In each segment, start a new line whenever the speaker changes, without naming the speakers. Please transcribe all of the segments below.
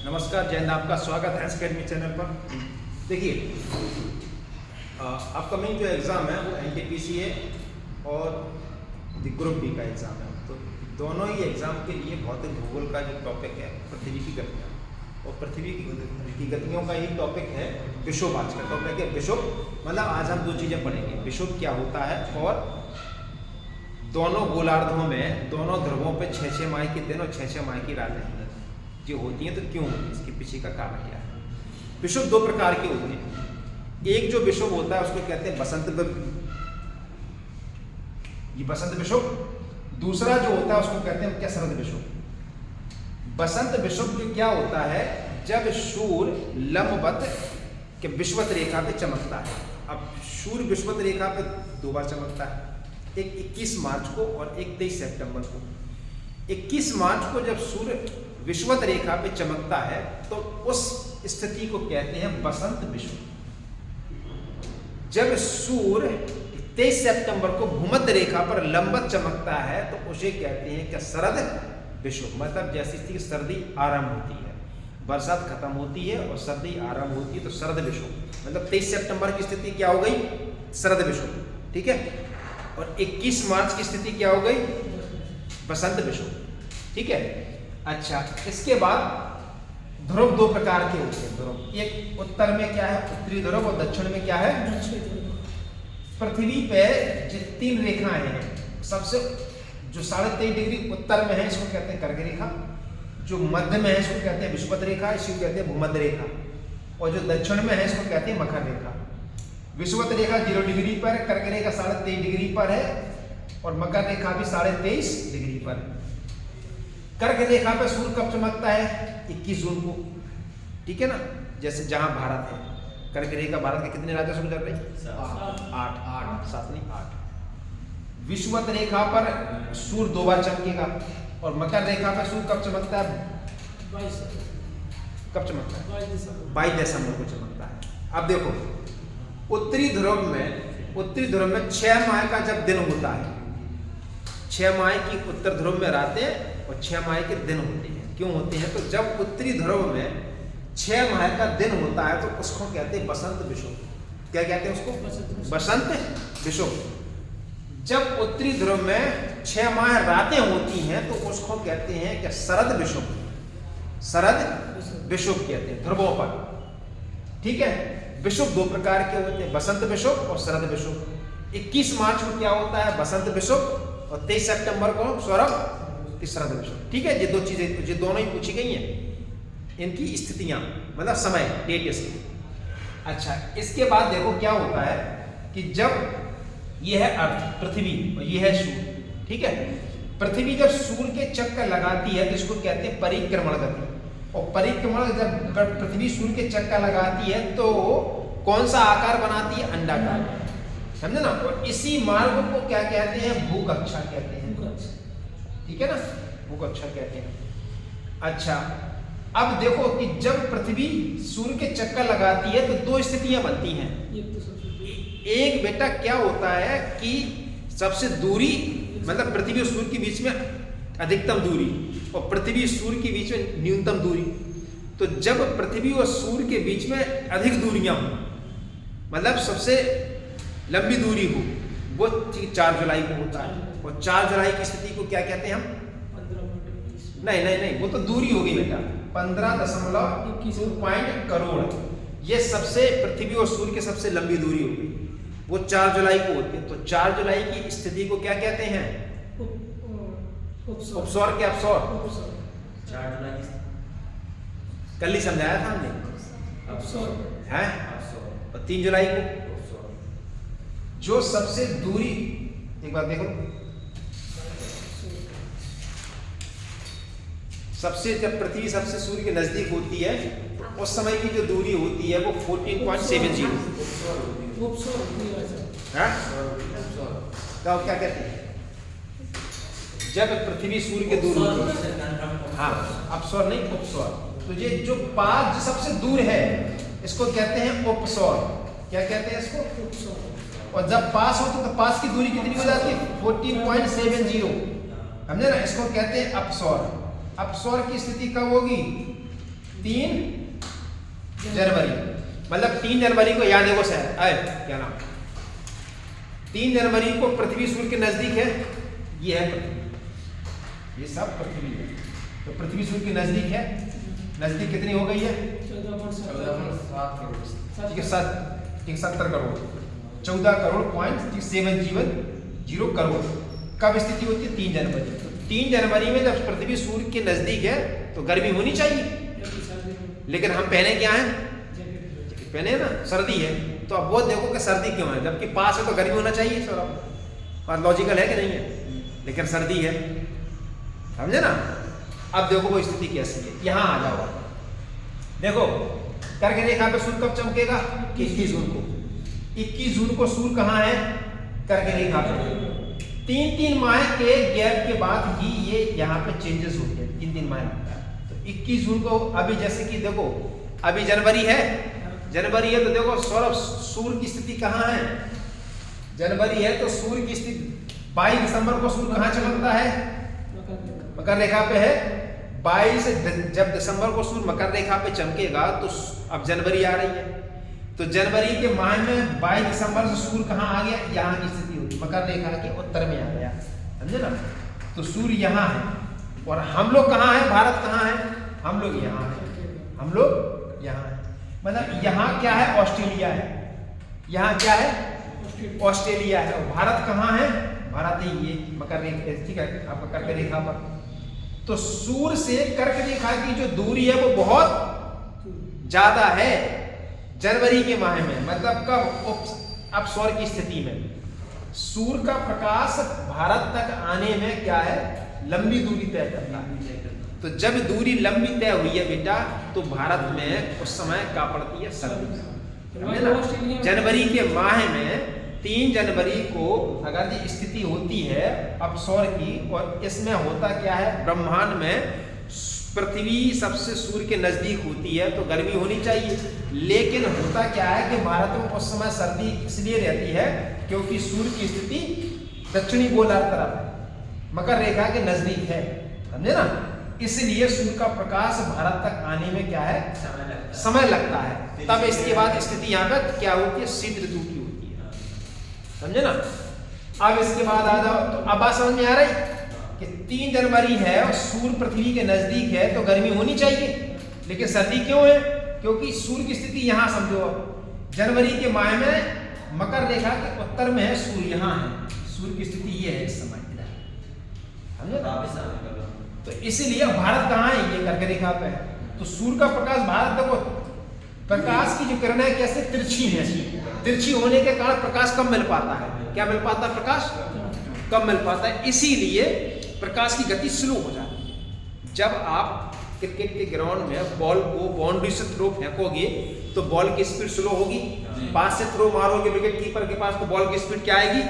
नमस्कार, जय हिंद। आपका स्वागत है एकेडमी चैनल पर। देखिए, अपकमिंग जो एग्ज़ाम है वो एनटीपीसी है और द ग्रुप बी का एग्ज़ाम है। तो दोनों ही एग्ज़ाम के लिए भौतिक भूगोल का जो टॉपिक है पृथ्वी की गतियाँ, और पृथ्वी की गतियों का ही टॉपिक है विषुव। आज का टॉपिक है विषुव। मतलब आज हम दो चीज़ें पढ़ेंगे, विषुव क्या होता है और दोनों गोलार्धों में, दोनों ध्रुवों पे 6-6 माह के दिन और 6-6 माह की रातें जो होती हैं, तो क्यों होती है, इसके पीछे का कारण क्या है। विषुव दो प्रकार के होते हैं। एक जो विषुव होता है उसको कहते हैं बसंत विषुव। दूसरा जो होता है उसको कहते हैं क्या, शरद विषुव। बसंत विषुव जो क्या होता है, जब सूर्य लंबवत के विषुवत रेखा पे चमकता है। अब सूर्य विषुवत रेखा पे दो बार चमकता है, एक 21 मार्च को और एक 23 सितंबर को। 21 मार्च को जब सूर्य विषुवत रेखा पे चमकता है तो उस स्थिति को कहते हैं बसंत विषुव। जब सूर्य 23 सितंबर को भूमध्य रेखा पर लंबवत चमकता है तो उसे कहते हैं क्या, शरद विषुव। मतलब जैसी स्थिति सर्दी आरंभ होती है, बरसात खत्म होती है और सर्दी आरंभ होती है, तो शरद विषुव। मतलब 23 सितंबर की स्थिति क्या हो गई, शरद विषुव, ठीक है। और 21 मार्च की स्थिति क्या हो गई, बसंत विषुव, ठीक है। अच्छा, इसके बाद ध्रुव दो प्रकार के होते हैं। ध्रुव, एक उत्तर में क्या है, उत्तरी ध्रुव, और दक्षिण में क्या है, पृथ्वी पे जो 3 रेखाएं हैं, सबसे जो 23.5 डिग्री उत्तर में है इसको कहते हैं कर्क रेखा, जो मध्य में है इसको कहते हैं विषुवत रेखा, इसको कहते हैं भूमध्य रेखा, और जो दक्षिण में है इसको कहते हैं मकर रेखा। विषुवत रेखा 0 डिग्री पर, कर्क रेखा 23.5 डिग्री पर है, और मकर रेखा भी 23.5 डिग्री पर है। कर्क रेखा पर सूर्य कब चमकता है, 21 जून को, ठीक है ना। जैसे जहां भारत है, कर्क रेखा भारत के कितने राज्यों से गुजर रही, 8। विषुवत रेखा पर सूर्य 2 बार चमकेगा, और मकर रेखा पर सूर्य कब चमकता है, कब चमकता है, 22 दिसंबर को चमकता है। अब देखो, उत्तरी ध्रुव में 6 माह का जब दिन होता है, 6 माह की उत्तर ध्रुव में रातें और 6 माह के दिन होते हैं। क्यों होते हैं, तो जब उत्तरी ध्रुव में 6 माह का दिन होता है तो उसको कहते हैं बसंत विषुव। क्या कहते हैं उसको, बसंत विषुव। जब उत्तरी ध्रुव में 6 माह रातें होती हैं तो उसको कहते हैं क्या, शरद विषुव। शरद विषुव कहते हैं ध्रुवों पर, ठीक है। विषुव दो प्रकार के होते हैं, बसंत विषुव और शरद विषुव। 21 मार्च को क्या होता है, बसंत विषुव, और 23 सितंबर को शरद विषुव, ठीक है। ये दो चीजें जो दोनों ही पूछी गई हैं, इनकी स्थितियां मतलब समय, डेट इसकी। अच्छा, इसके बाद देखो क्या होता है कि जब यह है अर्थ, पृथ्वी, और यह है सूर्य, ठीक है। पृथ्वी जब सूर्य के चक्कर लगाती है तो इसको कहते हैं परिक्रमण गति। और परिक्रमण जब पृथ्वी सूर्य के चक्कर लगाती है तो कौन सा आकार बनाती है, अंडाकार, समझे ना। और इसी मार्ग को क्या कहते हैं, भूकक्षा कहते हैं, ठीक है ना, भूकक्षा कहते हैं। अच्छा, अब देखो कि जब पृथ्वी सूर्य के चक्कर लगाती है तो 2 स्थितियां बनती हैं। एक बेटा क्या होता है कि सबसे दूरी, मतलब पृथ्वी और सूर्य के बीच में अधिकतम दूरी, और पृथ्वी सूर्य के बीच में न्यूनतम दूरी। तो जब पृथ्वी और सूर्य के बीच में अधिक दूरियां हो, मतलब सबसे लंबी दूरी हो, वो 4 जुलाई को होता है। और 4 जुलाई की स्थिति को क्या कहते हैं हम, नहीं, वो तो दूरी होगी बेटा, 15.2 करोड़। ये सबसे पृथ्वी और सूर्य की सबसे लंबी दूरी होगी, वो 4 जुलाई को होती है। तो 4 जुलाई की स्थिति को क्या कहते हैं, उपसौर के अपसौर। 4 जुलाई कल ही समझाया था हमने, है। और 3 जुलाई को जो सबसे दूरी, एक बार देखो, सबसे जब पृथ्वी सबसे सूर्य के नजदीक होती है तो उस समय की जो दूरी होती है वो 14.70 है। तो क्या कहते हैं, जब पृथ्वी सूर्य के दूर होती है, हाँ, अपसौर नहीं, उपसौर। तो ये जो पास जो सबसे दूर है इसको कहते हैं उपसौर। क्या कहते हैं इसको, उपसौर। और जब पास हो तो पास की दूरी कितनी हो जाती है, 14.70, समझे ना। इसको कहते हैं अपसौर। अपसौर की स्थिति कब होगी, 3 जनवरी, मतलब 3 जनवरी को याद है वो शहर आए क्या नाम, 3 जनवरी को पृथ्वी सूर्य के नजदीक है, ये है पृथ्वी, ये सब पृथ्वी है। तो पृथ्वी सूर्य के नजदीक है, नजदीक कितनी हो गई है
14.7 करोड़।
ठीक है 70 करोड़, 14 करोड़ पॉइंट 700 करोड़। कब स्थिति होती है 3 जनवरी। तो 3 जनवरी में जब पृथ्वी सूर्य के नजदीक है तो गर्मी होनी चाहिए, लेकिन हम पहने क्या है, जैकेट पहने ना, सर्दी है। तो अब वो देखो कि सर्दी क्यों है, जबकि पास है तो गर्मी होना चाहिए सर, बात लॉजिकल है कि नहीं है, लेकिन सर्दी है, समझे ना। अब देखो वो स्थिति कैसी है, यहाँ आ जाओ, देखो कर्क रेखा पे सूर्य कब चमकेगा 21 जून को। 21 जून को सूर्य कहाँ है, कर्क रेखा पे। 3-3 माह के गैप के बाद ही ये यहाँ पे चेंजेस होते हैं, 3-3 माह लगता है। तो 21 जून को अभी जैसे कि देखो अभी जनवरी है, जनवरी है तो देखो सौरभ सूर्य की स्थिति कहाँ है, जनवरी है तो सूर्य की स्थिति 22 दिसंबर को सूर्य कहाँ चमकता है, मकर रेखा पे है। 22 जब दिसंबर को सूर्य मकर रेखा पे चमकेगा तो अब जनवरी आ रही है, तो जनवरी के माह में 22 दिसंबर से सूर्य कहाँ आ गया, यहाँ की स्थिति होगी, मकर रेखा के उत्तर में आ गया, समझे ना। तो सूर्य यहाँ है और हम लोग कहाँ हैं, भारत कहाँ है, हम लोग यहाँ हैं, हम लोग यहाँ हैं, मतलब यहाँ क्या है ऑस्ट्रेलिया है, यहाँ क्या है ऑस्ट्रेलिया है, और भारत कहाँ है, भारत ही ये मकर रेखा, ठीक है आपका कर्क रेखा पर। तो सूर्य से कर्क रेखा की जो दूरी है वो बहुत ज्यादा है जनवरी के माह में, मतलब कब, अब सौर की स्थिति में सूर्य का प्रकाश भारत तक आने में क्या है, लंबी दूरी तय करता है। तो जब दूरी लंबी तय हुई है बेटा तो भारत में उस समय क्या पड़ती है, सर्दी। जनवरी के माह में 3 जनवरी को अगर ये स्थिति होती है अब सौर की, और इसमें होता क्या है, ब्रह्मांड में पृथ्वी सबसे सूर्य के नजदीक होती है तो गर्मी होनी चाहिए, लेकिन होता क्या है कि भारत में उस समय सर्दी इसलिए रहती है क्योंकि सूर्य की स्थिति दक्षिणी गोलार्ध तरफ मकर रेखा के नजदीक है, समझे ना। इसलिए सूर्य का प्रकाश भारत तक आने में क्या है, समय लगता है। तब इसके बाद स्थिति यहाँ पे क्या होती है, शीत ऋतु की होती है, समझे ना। अब इसके बाद आ जाओ, तो अब बात समझ में आ रही कि 3 जनवरी है और सूर्य पृथ्वी के नजदीक है तो गर्मी होनी चाहिए, लेकिन सर्दी क्यों है, क्योंकि सूर्य की स्थिति यहाँ समझो, जनवरी के माह में मकर रेखा के उत्तर में है, सूर्य यहाँ है, सूर्य की स्थिति ये है इस समय, तो इसीलिए भारत कहाँ है, ये कर्क रेखा पे है। तो सूर्य का प्रकाश भारत, देखो प्रकाश की जो किरणें कैसे तिरछी है, तिरछी होने के कारण प्रकाश कम मिल पाता है, क्या मिल पाता है, प्रकाश कम मिल पाता है, इसीलिए प्रकाश की गति स्लो हो जाती है। जब आप क्रिकेट के ग्राउंड में बॉल को बाउंड्री से थ्रो फेंकोगे तो बॉल की स्पीड स्लो होगी, पास से थ्रो मारोगे विकेट कीपर के पास तो बॉल की स्पीड क्या आएगी,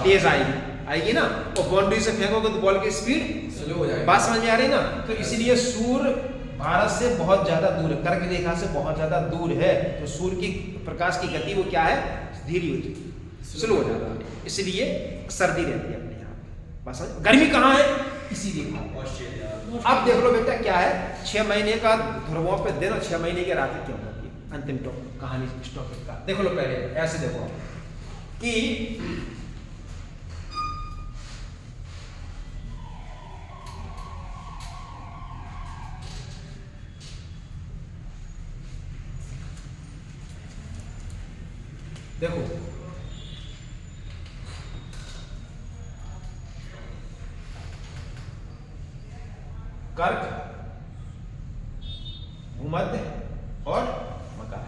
तेज आएगी ना, और बाउंड्री से फेंकोगे तो बॉल की स्पीड स्लो हो जाएगी। बात समझ में आ रही ना। तो इसलिए सूर्य भारत से बहुत ज्यादा दूर है, कर्क रेखा से बहुत ज्यादा दूर है, तो सूर्य की प्रकाश की गति वो क्या है, धीरे होती है, स्लो हो जाता है, इसलिए सर्दी रहती है अपने यहाँ पे। बस गर्मी कहाँ है, इसीलिए ऑस्ट्रेलिया। अब देख लो बेटा क्या है, 6 महीने का ध्रुवों पे दिन और 6 महीने की रातें क्यों होती है, अंतिम कहानी इस टॉपिक का देख लो। पहले ऐसे देखो कि देखो कर्क, भूमध्य और मकर।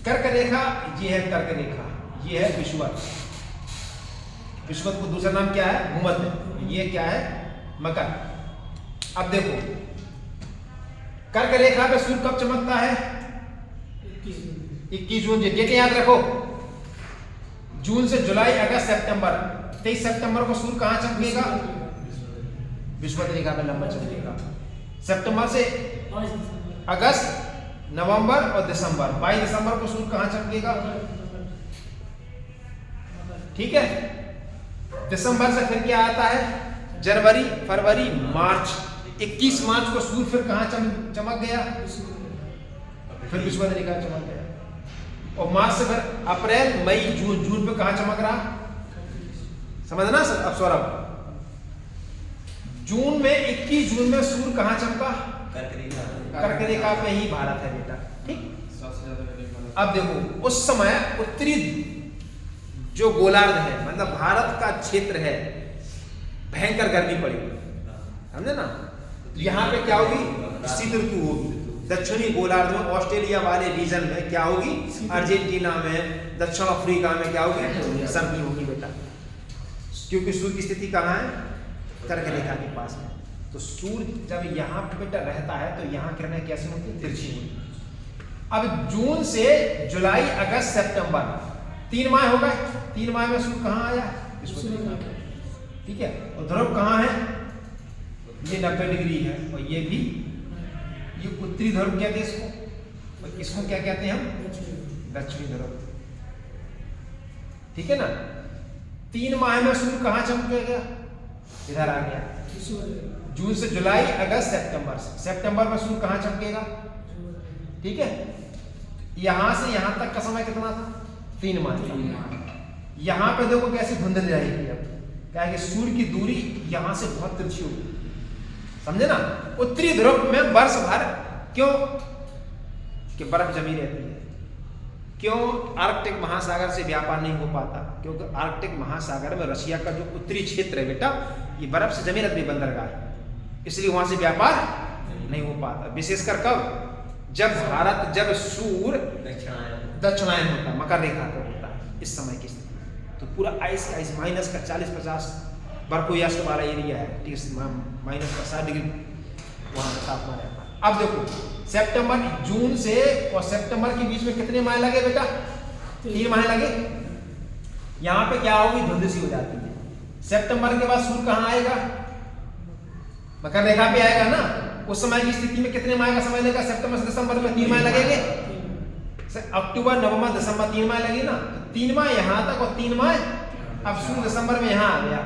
कर्क रेखा ये है, कर्क रेखा ये है विषुवत, विषुवत को दूसरा नाम क्या है, भूमध्य, ये क्या है, मकर। अब देखो कर्क रेखा पे सूर्य कब चमकता है, 21 जून, डेट याद रखो, जून से जुलाई, अगस्त, सितंबर। 23 सितंबर को सूर्य कहां चमकेगा, विषुवत रेखा में लंबा चमकेगा। सितंबर से अगस्त, नवंबर और दिसंबर। 22 दिसंबर को सूर्य कहां चमकेगा, ठीक है। दिसंबर से फिर क्या आता है, जनवरी, फरवरी, मार्च, 21 मार्च को सूर्य फिर कहाँ चमक गया, फिर विषुवत रेखा चमक गया। और मार्च से फिर अप्रैल मई जून पे कहाँ चमक रहा, समझना सर। अब सौरभ जून में 21 जून में सूर्य कहाँ चमका, कर्क रेखा पे ही भारत है बेटा, ठीक। अब देखो उस समय उत्तरी जो गोलार्ध है, मतलब भारत का क्षेत्र है, भयंकर गर्मी पड़ी, समझे ना। यहाँ पे क्या होगी, शीत ऋतु होगी। दक्षिणी गोलार्ध में ऑस्ट्रेलिया वाले रीजन में क्या होगी, अर्जेंटीना में, दक्षिण अफ्रीका में क्या होगी, सर्दी होगी बेटा, क्योंकि सूर्य की स्थिति कहाँ है, कर्क रेखा के पास है। तो सूर्य जब यहाँ पे बेटा रहता है तो यहाँ किरणें कैसी होती है, तिरछी होती। अब जून से जुलाई, अगस्त, सितंबर 3 माह हो गए। 3 माह में सूर्य कहाँ आया, ठीक है। और ध्रुव कहाँ है, ये 90 डिग्री है, और ये भी, ये उत्तरी ध्रुव कहते हैं इसको, और इसको क्या कहते हैं हम, दक्षिणी ध्रुव, ठीक है ना। 3 माह में सूर्य कहाँ चमकेगा, इधर आ गया, जून से जुलाई, अगस्त, सितंबर। सितंबर में सूर्य कहाँ चमकेगा, ठीक है। यहां से यहां तक का समय कितना था, 3 माह। यहां पे देखो कैसी धुंधली रहेगी। अब क्या है कि सूर्य की दूरी यहां से बहुत तिरछी होगी, समझे ना। उत्तरी ध्रुव में वर्ष भर क्यों कि बर्फ जमी रहती है, क्यों आर्कटिक महासागर से व्यापार नहीं हो पाता, क्योंकि आर्कटिक महासागर में रशिया का जो उत्तरी क्षेत्र है बेटा, ये बर्फ से जमी रहती है, बंदरगाह है, इसलिए वहां से व्यापार नहीं हो पाता। विशेषकर कब, जब सूर्य दक्षिणायन होता है, मकर रेखा पर होता है, इस समय की स्थिति तो पूरा आइस माइनस का 40-50 बर्फोयास्ट वाला एरिया है, ठीक है, माइनस का 60 डिग्री वहां तापमान रहता है। अब देखो सितंबर, जून से और सितंबर के बीच में कितने माह लगे बेटा, 3 माह लगे। यहाँ पे क्या होगी, धुंध सी हो जाती है। सितंबर के बाद सूर्य कहाँ आएगा, मकर रेखा पे आएगा ना। उस समय की स्थिति में कितने माह का समय लगेगा, सितंबर से दिसंबर में 3 माह लगेंगे। अक्टूबर, नवंबर, दिसंबर 3 माह लगे ना, 3 माह यहाँ तक और 3 माह, अब सूर्य दिसंबर में यहाँ आ गया।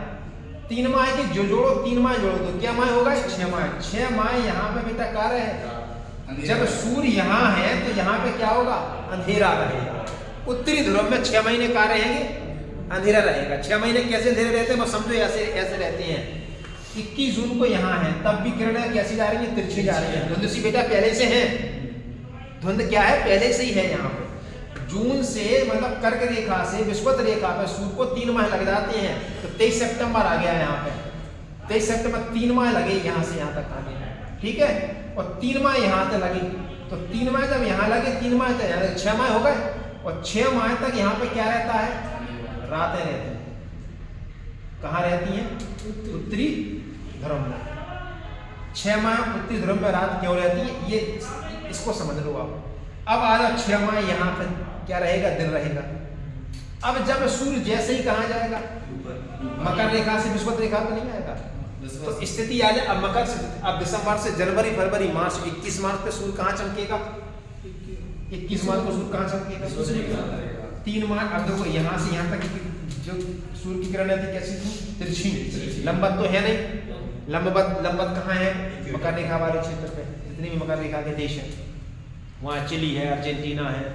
3 माह के जो जोड़ो, 3 माह जोड़ो तो क्या माह होगा, 6 माह। 6 माह यहाँ पे बेटा कार्य है। जब सूर्य यहाँ है तो यहाँ पे क्या होगा, अंधेरा रहेगा। उत्तरी ध्रुव में 6 महीने कार्य रहेंगे, अंधेरा रहेगा। 6 महीने कैसे अंधेरे रहते हैं, समझो ऐसे रहते हैं। 21 जून को यहाँ है, तब भी किरणें कैसी जा रही है, तिरछी जा रही है। धुंध सी बेटा पहले से है, धुंध क्या है, पहले से ही है। यहाँ पे जून से मतलब कर्क रेखा से विषुवत रेखा पे सूर्य को 3 माह लग जाते हैं। तो 23 सितंबर आ गया यहाँ पे, 23 सितंबर 3 माह लगे यहाँ से यहाँ तक आगे, ठीक है। और 3 माह यहाँ तक लगे, तो 3 माह जब यहाँ लगे, 3 माह तक 6 माह हो गए। और 6 माह तक यहाँ पे क्या रहता है, रातें रहती हैं। कहाँ रहती हैं, उत्तरी ध्रुव में। 6 माह उत्तरी ध्रुव में रात क्यों रहती है, ये इसको समझ लो आप। अब आ जाओ 6 माह यहाँ पे क्या रहेगा, दिन रहेगा। अब जब सूर्य जैसे ही कहाँ जाएगा, मकर रेखा से विषुवत रेखा पे नहीं आएगा, तो स्थिति आ जाए। अब मकर से, अब दिसंबर से जनवरी, फरवरी, मार्च, 21 मार्च पे सूर्य कहाँ चमकेगा, 21 मार्च को सूर्य कहाँ चमकेगा, 3 माह। अब देखो यहाँ से यहाँ तक जो सूर्य की किरणें थी कैसी थी, तिरछी। लंबवत तो है नहीं, लंबवत कहाँ है, मकर रेखा वाले क्षेत्र पे। जितने भी मकर रेखा के देश हैं, वहाँ चिली है, अर्जेंटीना है,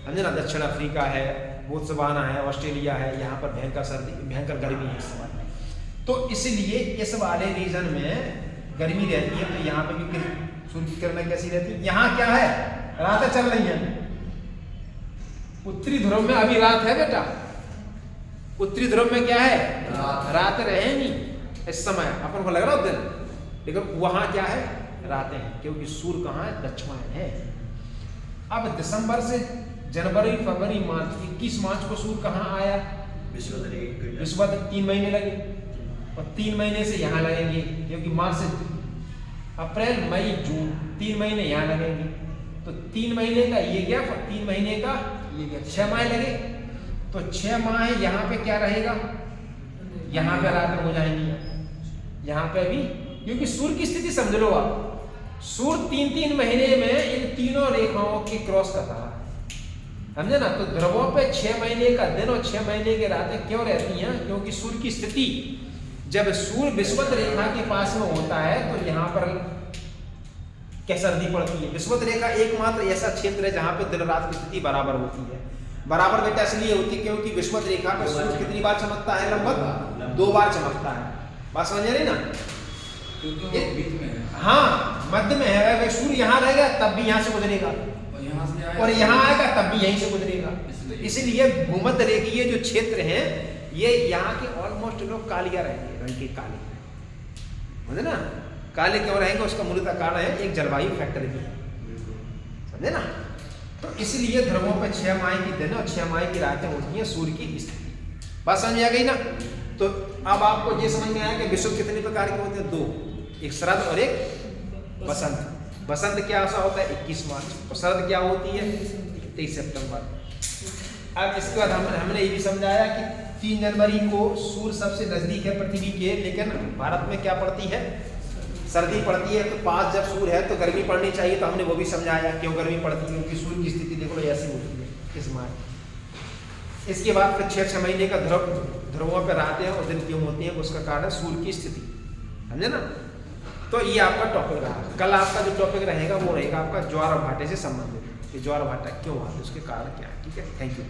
समझे ना, दक्षिण अफ्रीका है, बोत्सवाना है, ऑस्ट्रेलिया है। यहाँ पर भयंकर सर्दी, भयंकर गर्मी है इस समय। तो इसलिए इस वाले रीजन में गर्मी रहती है, तो यहाँ पे भी सूर्य की किरणें कैसी रहती है। यहाँ क्या है, रातें चल रही हैं। उत्तरी ध्रुव में अभी रात है बेटा, उत्तरी ध्रुव में क्या है, रात रहे नहीं इस समय, अपन को लग रहा है दिन, लेकिन वहां क्या है, रातें हैं, क्योंकि सूर्य कहाँ है, दक्षिणायन है। अब दिसंबर से जनवरी, फरवरी, मार्च, 21 मार्च को सूर्य कहाँ आया, विषुवत 3 महीने लगे। और 3 महीने से यहाँ लगेंगे, क्योंकि मार्च से अप्रैल, मई, जून 3 महीने यहाँ लगेंगे। तो 3 महीने का ये गया, 3 महीने का ये गया, 6 माह लगे। तो 6 माह यहाँ पे क्या रहेगा, यहाँ पे रात हो जाएंगी, यहाँ पे भी, क्योंकि सूर्य की स्थिति समझ लो आप। सूर्य 3-3 महीने में इन तीनों रेखाओं की क्रॉस कर रहा है, समझे ना। तो ध्रुवों पे 6 महीने का दिन और 6 महीने की रातें क्यों रहती हैं, क्योंकि सूर्य की स्थिति जब सूर्य विषुवत रेखा के पास में होता है तो यहाँ पर क्या सर्दी पड़ती है। विषुवत रेखा एकमात्र ऐसा क्षेत्र है जहाँ पे दिन रात की स्थिति बराबर होती है। बराबर बेटा इसलिए होती है क्योंकि विषुवत रेखा पे सूर्य कितनी बार चमकता है, लगभग 2 बार चमकता है। बात समझ रही ना,
क्योंकि बीच में है।
हाँ मध्य में है। अगर सूर्य यहाँ रहेगा तब भी यहाँ से गुजरेगा और यहाँ आएगा तब भी यहीं से गुजरेगा। इसलिए भूमध्य रेखीय जो क्षेत्र हैं ये यहाँ के ऑलमोस्ट लोग कालिया रहेंगे, रंग के काले, समझे ना। काले क्यों रहेंगे उसका मूलतः कारण है एक जलवायु फैक्टर भी है, समझे ना। तो इसलिए ध्रुवों पे 6 माह की दिन और 6 माह की रातें होती हैं सूर्य की स्थिति। बात समझ आ गई ना। तो अब आपको ये समझ में आया कि विषुव कितने प्रकार के होते हैं, 2, एक शरद और एक बसंत। बसंत क्या ऐसा होता है 21 मार्च और शरद क्या होती है 23 सितंबर। अब इसके बाद हमने ये भी समझाया कि 3 जनवरी को सूर्य सबसे नजदीक है पृथ्वी के, लेकिन भारत में क्या पड़ती है, सर्दी पड़ती है। तो पास जब सूर्य है तो गर्मी पड़नी चाहिए, तो हमने वो भी समझाया क्यों गर्मी पड़ती है, क्योंकि सूर्य की स्थिति देखो ऐसी होती है इस माह। इसके बाद फिर 6 महीने का ध्रुवों पर रातें हैं और दिन क्यों होती हैं, उसका कारण है सूर्य की स्थिति, समझे ना। तो ये आपका टॉपिक रहा। कल आपका जो टॉपिक रहेगा वो रहेगा आपका ज्वार और भाटे से संबंधित, कि ज्वार भाटा क्यों आता है, उसके कारण क्या है। ठीक है, थैंक यू।